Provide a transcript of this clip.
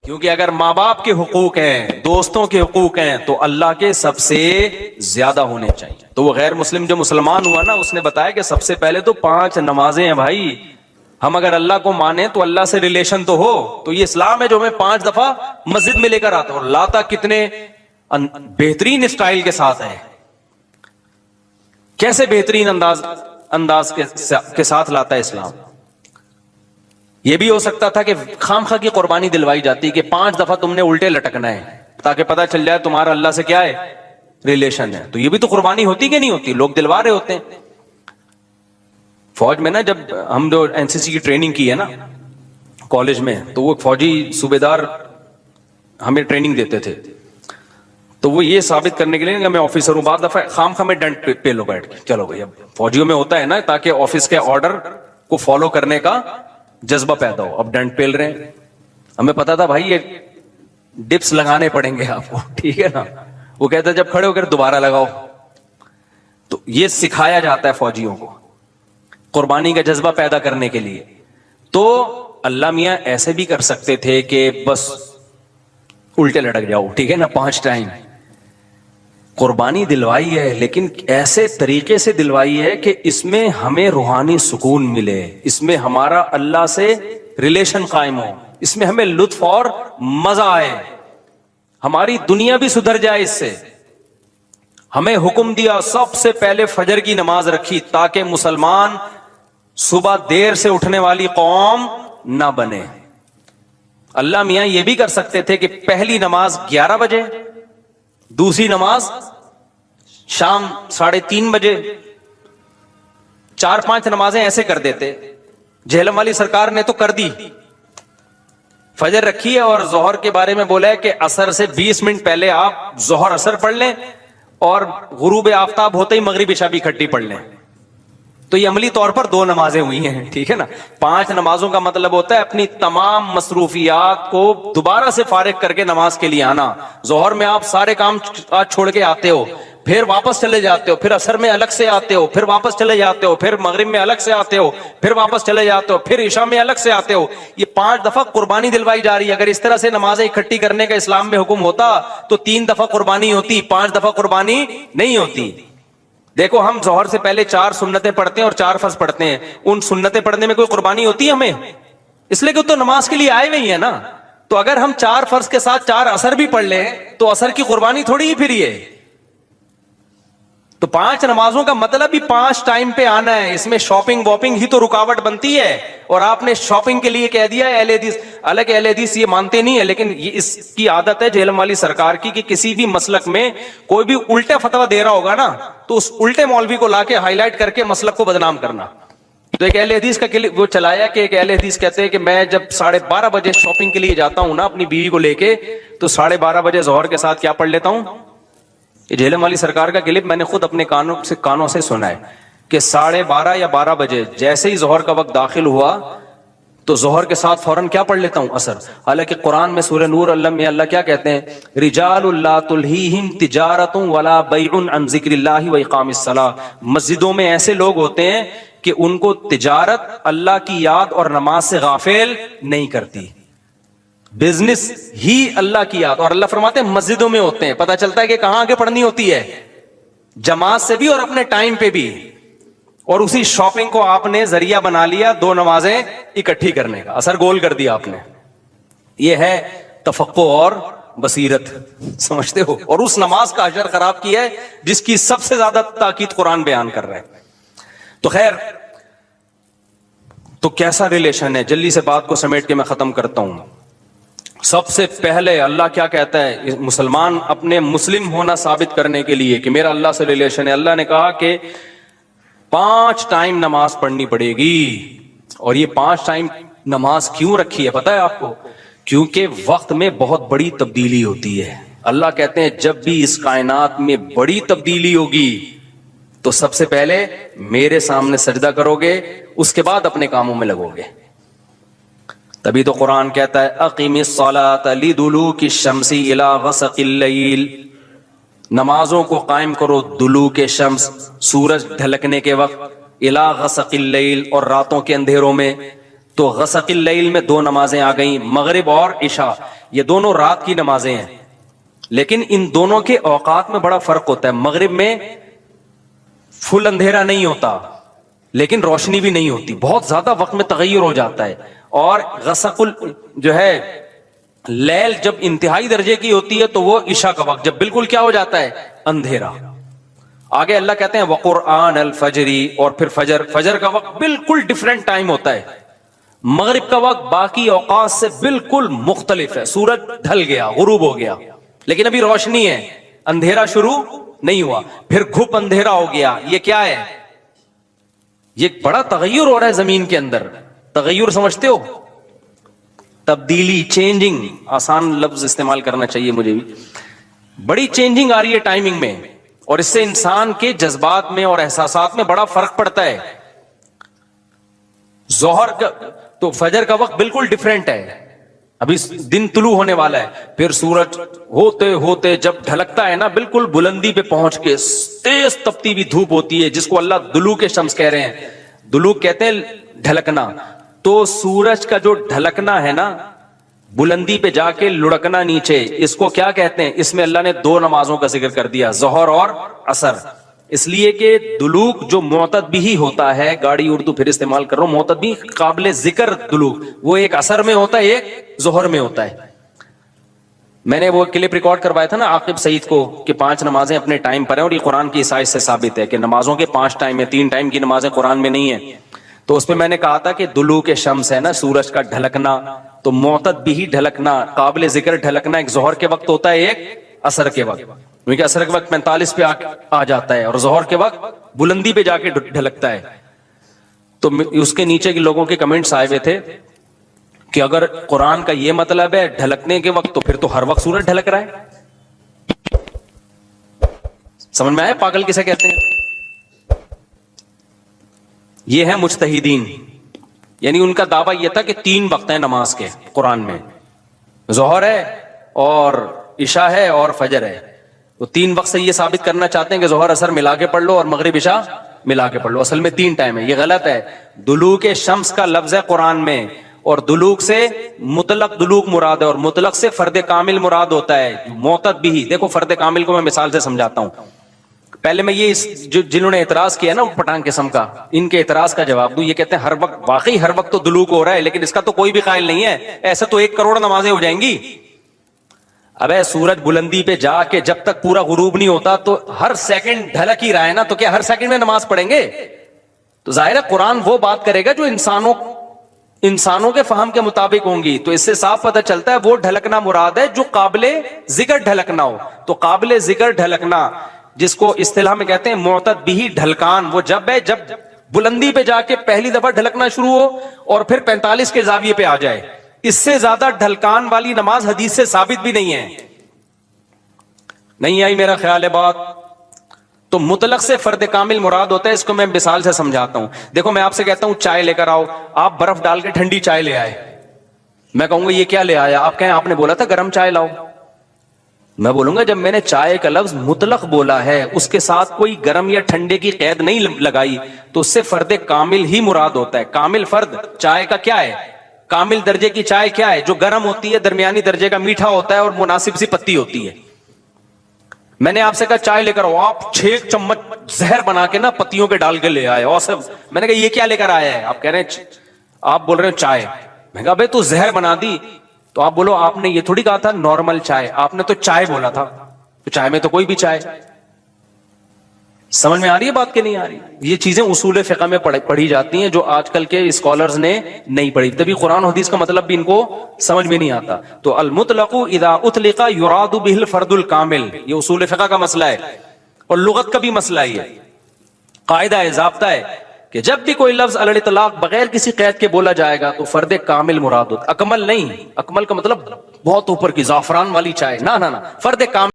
کیونکہ اگر ماں باپ کے حقوق ہیں، دوستوں کے حقوق ہیں، تو اللہ کے سب سے زیادہ ہونے چاہیے. تو وہ غیر مسلم جو مسلمان ہوا نا، اس نے بتایا کہ سب سے پہلے تو 5 نمازیں ہیں بھائی. ہم اگر اللہ کو مانیں تو اللہ سے ریلیشن تو ہو. تو یہ اسلام ہے جو میں 5 دفعہ مسجد میں لے کر آتا ہوں. لاتا کتنے بہترین اسٹائل کے ساتھ ہے، کیسے بہترین انداز کے ساتھ لاتا ہے اسلام. یہ بھی ہو سکتا تھا کہ خام خواہ کی قربانی دلوائی جاتی کہ 5 دفعہ تم نے الٹے لٹکنا ہے تاکہ پتہ چل جائے تمہارا اللہ سے کیا ہے، ریلیشن ہے. تو یہ بھی تو قربانی ہوتی کہ نہیں ہوتی؟ لوگ دلوا رہے ہوتے ہیں. فوج میں نا، جب ہم جو این سی سی کی ٹریننگ کی ہے نا کالج میں، تو وہ فوجی صوبے دار ہمیں ٹریننگ دیتے تھے. تو وہ یہ ثابت کرنے کے لیے کہ میں آفیسر ہوں، بعض دفعہ خام خواہ میں ڈنڈ پہ لو بیٹھ کے چلو بھائی. اب فوجیوں میں ہوتا ہے نا، تاکہ آفس کے آرڈر کو فالو کرنے کا جذبہ پیدا ہو. اب ڈنڈ پیل رہے ہیں، ہمیں پتا تھا بھائی یہ ڈپس لگانے پڑیں گے آپ کو، ٹھیک ہے نا. وہ کہتا ہے جب کھڑے ہو کر دوبارہ لگاؤ. تو یہ سکھایا جاتا ہے فوجیوں کو قربانی کا جذبہ پیدا کرنے کے لیے. تو اللہ میاں ایسے بھی کر سکتے تھے کہ بس الٹے لٹک جاؤ، ٹھیک ہے نا، 5 ٹائم. قربانی دلوائی ہے لیکن ایسے طریقے سے دلوائی ہے کہ اس میں ہمیں روحانی سکون ملے، اس میں ہمارا اللہ سے ریلیشن قائم ہو، اس میں ہمیں لطف اور مزہ آئے، ہماری دنیا بھی سدھر جائے اس سے. ہمیں حکم دیا سب سے پہلے فجر کی نماز رکھی تاکہ مسلمان صبح دیر سے اٹھنے والی قوم نہ بنے. اللہ میاں یہ بھی کر سکتے تھے کہ پہلی نماز 11 بجے، دوسری نماز شام 3:30 بجے، 4-5 نمازیں ایسے کر دیتے. جہلم والی سرکار نے تو کر دی، فجر رکھی ہے اور ظہر کے بارے میں بولا ہے کہ عصر سے 20 منٹ پہلے آپ ظہر عصر پڑھ لیں اور غروب آفتاب ہوتے ہی مغرب عشاء بھی اکٹھی پڑھ لیں. تو یہ عملی طور پر 2 نمازیں ہوئی ہیں، ٹھیک ہے نا. 5 نمازوں کا مطلب ہوتا ہے اپنی تمام مصروفیات کو دوبارہ سے فارغ کر کے نماز کے لیے آنا. ظہر میں آپ سارے کام چھوڑ کے آتے ہو، پھر واپس چلے جاتے ہو، پھر عصر میں الگ سے آتے ہو، پھر واپس چلے جاتے ہو، پھر مغرب میں الگ سے آتے ہو، پھر واپس چلے جاتے ہو، پھر عشاء میں الگ سے آتے ہو. یہ 5 دفعہ قربانی دلوائی جا رہی ہے. اگر اس طرح سے نمازیں اکٹھی کرنے کا اسلام میں حکم ہوتا تو 3 دفعہ قربانی ہوتی، 5 دفعہ قربانی نہیں ہوتی. دیکھو ہم ظہر سے پہلے 4 سنتیں پڑھتے ہیں اور 4 فرض پڑھتے ہیں. ان سنتیں پڑھنے میں کوئی قربانی ہوتی ہے ہمیں؟ اس لیے کہ تو نماز کے لیے آئے ہوئی ہیں نا. تو اگر ہم 4 فرض کے ساتھ 4 عصر بھی پڑھ لیں تو عصر کی قربانی تھوڑی ہی پھر یہ. تو 5 نمازوں کا مطلب بھی 5 ٹائم پہ آنا ہے. اس میں شاپنگ واپنگ ہی تو رکاوٹ بنتی ہے، اور آپ نے شاپنگ کے لیے کہہ دیا ہے. اہل حدیث الگ، اہل حدیث یہ مانتے نہیں ہے، لیکن یہ اس کی عادت ہے جہلم والی سرکار کی کہ کسی بھی مسلک میں کوئی بھی الٹا فتویٰ دے رہا ہوگا نا تو اس الٹے مولوی کو لا کے ہائی لائٹ کر کے مسلک کو بدنام کرنا. تو ایک اہل حدیث کا وہ چلایا کہ ایک اہل حدیث کہتے ہیں کہ میں جب 12:30 بجے شاپنگ کے لیے جاتا ہوں نا اپنی بیوی کو لے کے، تو 12:30 بجے ظہر کے ساتھ کیا پڑھ لیتا ہوں. یہ جہلم والی سرکار کا کلپ میں نے خود اپنے کانوں سے سنا ہے کہ 12:30 یا 12 بجے جیسے ہی ظہر کا وقت داخل ہوا تو ظہر کے ساتھ فوراً کیا پڑھ لیتا ہوں، عصر. حالانکہ قرآن میں سورہ نور اللہ کیا کہتے ہیں، رجال لا تلہیہم تجارت ولا بیع عن ذکر اللہ و اقام الصلاۃ. مسجدوں میں ایسے لوگ ہوتے ہیں کہ ان کو تجارت اللہ کی یاد اور نماز سے غافل نہیں کرتی. بزنس ہی اللہ کی یاد، اور اللہ فرماتے ہیں مسجدوں میں ہوتے ہیں. پتہ چلتا ہے کہ کہاں آگے پڑھنی ہوتی ہے، جماعت سے بھی اور اپنے ٹائم پہ بھی. اور اسی شاپنگ کو آپ نے ذریعہ بنا لیا 2 نمازیں اکٹھی کرنے کا، اثر گول کر دیا آپ نے. یہ ہے تفقہ اور بصیرت، سمجھتے ہو. اور اس نماز کا اجر خراب کیا ہے جس کی سب سے زیادہ تاکید قرآن بیان کر رہا ہے. تو خیر، تو کیسا ریلیشن ہے؟ جلدی سے بات کو سمیٹ کے میں ختم کرتا ہوں. سب سے پہلے اللہ کیا کہتا ہے، مسلمان اپنے مسلم ہونا ثابت کرنے کے لیے کہ میرا اللہ سے ریلیشن ہے، اللہ نے کہا کہ 5 ٹائم نماز پڑھنی پڑے گی. اور یہ 5 ٹائم نماز کیوں رکھی ہے پتہ ہے آپ کو؟ کیونکہ وقت میں بہت بڑی تبدیلی ہوتی ہے. اللہ کہتے ہیں جب بھی اس کائنات میں بڑی تبدیلی ہوگی تو سب سے پہلے میرے سامنے سجدہ کرو گے، اس کے بعد اپنے کاموں میں لگو گے. تبھی تو قرآن کہتا ہے اقیم الصلاۃ لدلوک الشمس الی غسق اللیل. نمازوں کو قائم کرو دلوک شمس، سورج ڈھلکنے کے وقت، الی غسق اللیل، اور راتوں کے اندھیروں میں. تو غسق اللیل میں 2 نمازیں آ گئیں، مغرب اور عشاء. یہ دونوں رات کی نمازیں ہیں، لیکن ان دونوں کے اوقات میں بڑا فرق ہوتا ہے. مغرب میں فل اندھیرا نہیں ہوتا لیکن روشنی بھی نہیں ہوتی، بہت زیادہ وقت میں تغیر ہو جاتا ہے. اور غسق جو ہے لیل جب انتہائی درجے کی ہوتی ہے تو وہ عشاء کا وقت، جب بالکل کیا ہو جاتا ہے، اندھیرا. آگے اللہ کہتے ہیں وقرآن الفجر، اور پھر فجر کا وقت بالکل ڈیفرنٹ ٹائم ہوتا ہے. مغرب کا وقت باقی اوقات سے بالکل مختلف ہے. سورج ڈھل گیا، غروب ہو گیا، لیکن ابھی روشنی ہے، اندھیرا شروع نہیں ہوا. پھر گھپ اندھیرا ہو گیا. یہ کیا ہے؟ یہ بڑا تغیر ہو رہا ہے زمین کے اندر. تغیر سمجھتے ہو؟ تبدیلی، چینجنگ. آسان لفظ استعمال کرنا چاہیے مجھے بھی. بڑی چینجنگ آ رہی ہے ٹائمنگ میں، اور اس سے انسان کے جذبات میں اور احساسات میں بڑا فرق پڑتا ہے. ظہر کا تو فجر کا وقت بالکل ڈیفرنٹ ہے، ابھی دن طلوع ہونے والا ہے. پھر سورج ہوتے ہوتے جب ڈھلکتا ہے نا، بالکل بلندی پہ پہنچ کے تیز تپتی ہوئی دھوپ ہوتی ہے، جس کو اللہ دلوک شمس کہہ رہے ہیں. دلوک کہتے ہیں ڈھلکنا. تو سورج کا جو ڈھلکنا ہے نا، بلندی پہ جا کے لڑکنا نیچے، اس کو کیا کہتے ہیں؟ اس میں اللہ نے دو نمازوں کا ذکر کر دیا، ظہر اور عصر. اس لیے کہ دلوک جو معتد بھی ہوتا ہے، گاڑی اردو پھر استعمال کر رہا ہوں، معتد بھی قابل ذکر دلوک، وہ ایک عصر میں ہوتا ہے، ایک ظہر میں ہوتا ہے. میں نے وہ کلپ ریکارڈ کروایا تھا نا عاقب سعید کو کہ 5 نمازیں اپنے ٹائم پر ہیں، اور یہ قرآن کی آیت سے ثابت ہے کہ نمازوں کے 5 ٹائم ہیں، 3 ٹائم کی نمازیں قرآن میں نہیں ہیں. تو اس پہ میں نے کہا تھا کہ دلوک شمس ہے نا، سورج کا ڈھلکنا، تو معتد بھی ڈھلکنا، قابل ذکر ڈھلکنا ایک ظہر کے وقت ہوتا ہے، ایک عصر کے وقت. کیونکہ عصر کے وقت 45 پہ آ جاتا ہے، اور ظہر کے وقت بلندی پہ جا کے ڈھلکتا ہے. تو اس کے نیچے کے لوگوں کے کمنٹس آئے ہوئے تھے کہ اگر قرآن کا یہ مطلب ہے ڈھلکنے کے وقت، تو پھر تو ہر وقت سورج ڈھلک رہا ہے. سمجھ میں آیا پاگل کسے کہتے ہیں؟ یہ ہے مجتہدین، یعنی ان کا دعویٰ یہ تھا کہ 3 وقت ہیں نماز کے قرآن میں، ظہر ہے اور عشاء ہے اور فجر ہے. وہ 3 وقت سے یہ ثابت کرنا چاہتے ہیں کہ ظہر عصر ملا کے پڑھ لو اور مغرب عشاء ملا کے پڑھ لو. اصل میں 3 ٹائم ہے. یہ غلط ہے. دلوک شمس کا لفظ ہے قرآن میں، اور دلوک سے مطلق دلوک مراد ہے، اور مطلق سے فرد کامل مراد ہوتا ہے. معتد بھی، دیکھو فرد کامل کو میں مثال سے سمجھاتا ہوں. پہلے میں یہ جنہوں نے اعتراض کیا نا پٹھان قسم کا، ان کے اعتراض کا جواب دوں. یہ کہتے ہیں ہر وقت، واقعی ہر وقت تو دلوک ہو رہا ہے، لیکن اس کا تو کوئی بھی قائل نہیں ہے. ایسے تو 1 کروڑ نمازیں ہو جائیں گی. ابے سورج بلندی پہ جا کے جب تک پورا غروب نہیں ہوتا تو ہر سیکنڈ ڈھلک ہی رہا ہے نا، تو کیا ہر سیکنڈ میں نماز پڑھیں گے؟ تو ظاہر ہے قرآن وہ بات کرے گا جو انسانوں کے فہم کے مطابق ہوں گی. تو اس سے صاف پتہ چلتا ہے وہ ڈھلکنا مراد ہے جو قابل ذکر ڈھلکنا ہو. تو قابل ذکر ڈھلکنا، جس کو اصطلاح میں کہتے ہیں معتد بھی ڈھلکان، وہ جب ہے جب بلندی پہ جا کے پہلی دفعہ ڈھلکنا شروع ہو اور پھر 45 کے زاویے پہ آ جائے. اس سے زیادہ ڈھلکان والی نماز حدیث سے ثابت بھی نہیں ہے. نہیں آئی میرا خیال ہے بات؟ تو مطلق سے فرد کامل مراد ہوتا ہے. اس کو میں مثال سے سمجھاتا ہوں. دیکھو میں آپ سے کہتا ہوں چائے لے کر آؤ، آپ برف ڈال کے ٹھنڈی چائے لے آئے. میں کہوں گا یہ کیا لے آیا؟ آپ کہیں آپ نے بولا تھا گرم چائے لاؤ. میں بولوں گا جب میں نے چائے کا لفظ مطلق بولا ہے، اس کے ساتھ کوئی گرم یا ٹھنڈے کی قید نہیں لگائی، تو اس سے فرد کامل ہی مراد ہوتا ہے. کامل فرد چائے کا کیا ہے؟ کامل درجے کی چائے کیا ہے؟ جو گرم ہوتی ہے، درمیانی درجے کا میٹھا ہوتا ہے اور مناسب سی پتی ہوتی ہے. میں نے آپ سے کہا چائے لے کر آؤ، آپ 6 چمچ زہر بنا کے نا پتیوں کے ڈال کے لے آئے. اور سب میں نے کہا یہ کیا لے کر آیا ہے؟ آپ کہہ رہے ہیں، آپ بول رہے ہیں چائے. میں کہا بھائی تو زہر بنا دی. تو آپ بولو آپ نے یہ تھوڑی کہا تھا نارمل چائے، آپ نے تو چائے بولا تھا. تو چائے میں تو کوئی بھی چائے. سمجھ میں آ رہی ہے بات کہ نہیں آ رہی؟ یہ چیزیں اصول فقہ میں پڑھی جاتی ہیں جو آج کل کے اسکالرز نے نہیں پڑھی، تبھی قرآن و حدیث کا مطلب بھی ان کو سمجھ میں نہیں آتا. تو المطلق اذا اطلق یراد به الفرد الکامل، یہ اصول فقہ کا مسئلہ ہے اور لغت کا بھی مسئلہ ہی ہے. قاعدہ ہے، ضابطہ ہے کہ جب بھی کوئی لفظ علی الاطلاق بغیر کسی قید کے بولا جائے گا تو فرد کامل مراد ہوتا. اکمل نہیں، اکمل کا مطلب بہت اوپر کی زعفران والی چائے، نہ فرد کامل.